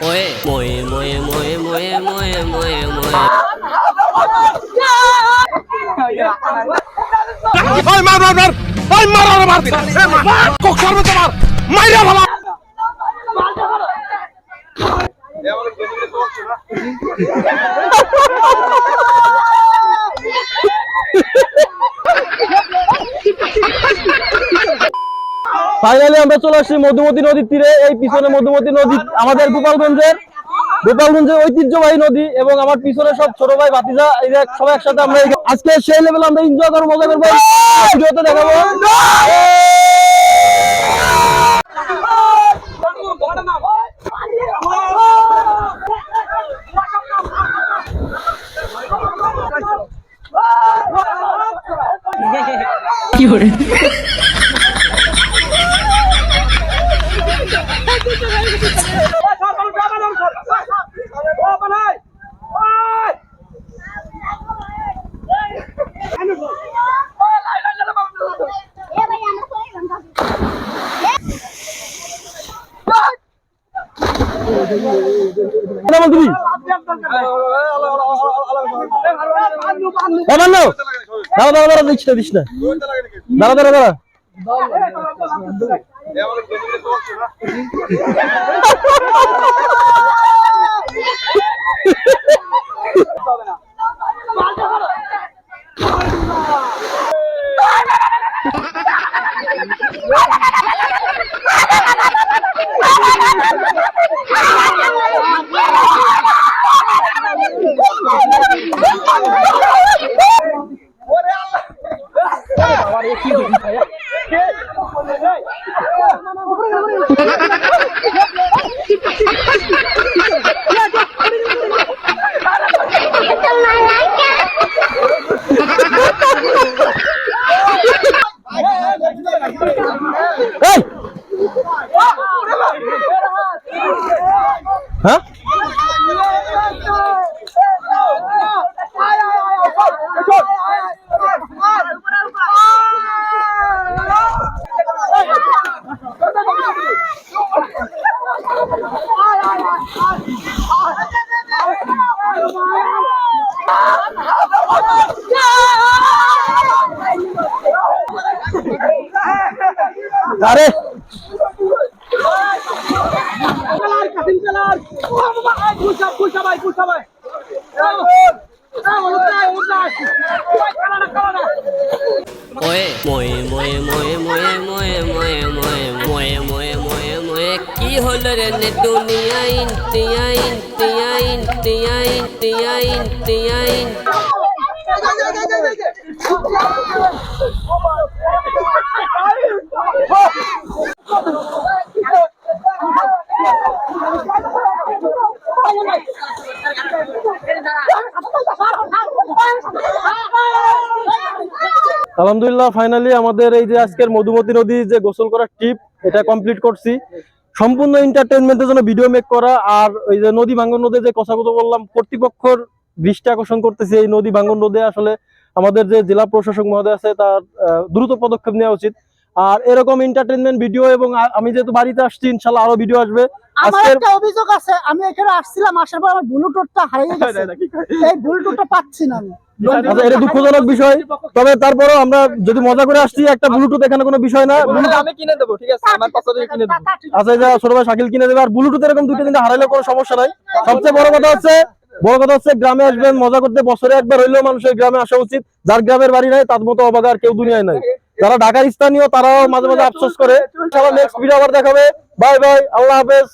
Way মোয়ে মোয়ে মোয়ে মোয়ে মোয়ে মোয়ে মোয়ে ওই মার মার মার ওই মার আর মার কক সর্ব তোমার মাইরা ভালো ফাইনালি আমরা চলে আসছি মধুমতি নদীর তীরে। এই পিছনে মধুমতি নদী আমাদের গোপালগঞ্জের ঐতিহ্যবাহী নদী, এবং আমার পিছনে সব ছোট ভাই ভাতিজা সবাই একসাথে আমরা আজকে সেই লেভেল আমরা এনজয় করবো, মজা করবো, ভিডিওতে দেখাবো। কি করে হ্যাঁ আরে ওয়ে মোয়ে মোয়ে মোয়ে মোয়ে মোয়ে মোয়ে মোয়ে মোয়ে মোয়ে মোয়ে মোয়ে কি হলো রে নে দুনিয়া ইন্তিয়া ইন্তিয়া ইন্তিয়া ইন্তিয়া ইন্তিয়া আলহামদুলিল্লাহ ফাইনালি আমাদের এই যে আজকের মধুমতি নদী যে গোসল করার ট্রিপ এটা কমপ্লিট করছি। সম্পূর্ণ এন্টারটেইনমেন্টের জন্য ভিডিও মেক করা, আর ওই যে নদী ভাঙ্গন রোধে যে কথা বললাম, কর্তৃপক্ষের দৃষ্টি আকর্ষণ করতেছি এই নদী ভাঙ্গন রোধে আসলে আমাদের যে জেলা প্রশাসক মহোদয় আছে তার দ্রুত পদক্ষেপ নেওয়া উচিত। আর এরকম এন্টারটেইনমেন্ট ভিডিও, এবং আমি যেহেতু বাড়িতে আসছি ইনশাআল্লাহ আরো ভিডিও আসবে। আমার একটা অভিযোগ আছে, আমি এখানে আসছিলাম, আসার পর আমার ব্লুটুথটা হারিয়ে গেছে, এই ব্লুটুথটা পাচ্ছি না আমি। আচ্ছা, এটা দুঃখজনক বিষয়, তবে তারপরেও আমরা যদি মজা করে আসছি, একটা ব্লুটুথ এখানে কোনো বিষয় না, আমি কিনে দেবো, ঠিক আছে, আমার পক্ষ থেকে কিনে দেবো। আচ্ছা, যা ছোট ভাই শাকিল কিনে দেবে। আর ব্লুটুথ এরকম দুটো তিনটা হারাইলে কোনো সমস্যা নাই। সবচেয়ে বড় কথা হচ্ছে গ্রামে আসবেন মজা করতে, বছরে একবার হইলেও মানুষের গ্রামে আসা উচিত। যার গ্রামের বাড়ি নাই তার মতো অবাক আর কেউ দুনিয়ায় নাই। যারা ঢাকার স্থানীয় তারাও মাঝে মাঝে আফসোস করে। নেক্সট ভিডিও আবার দেখাবে। বাই বাই, আল্লাহ হাফেজ।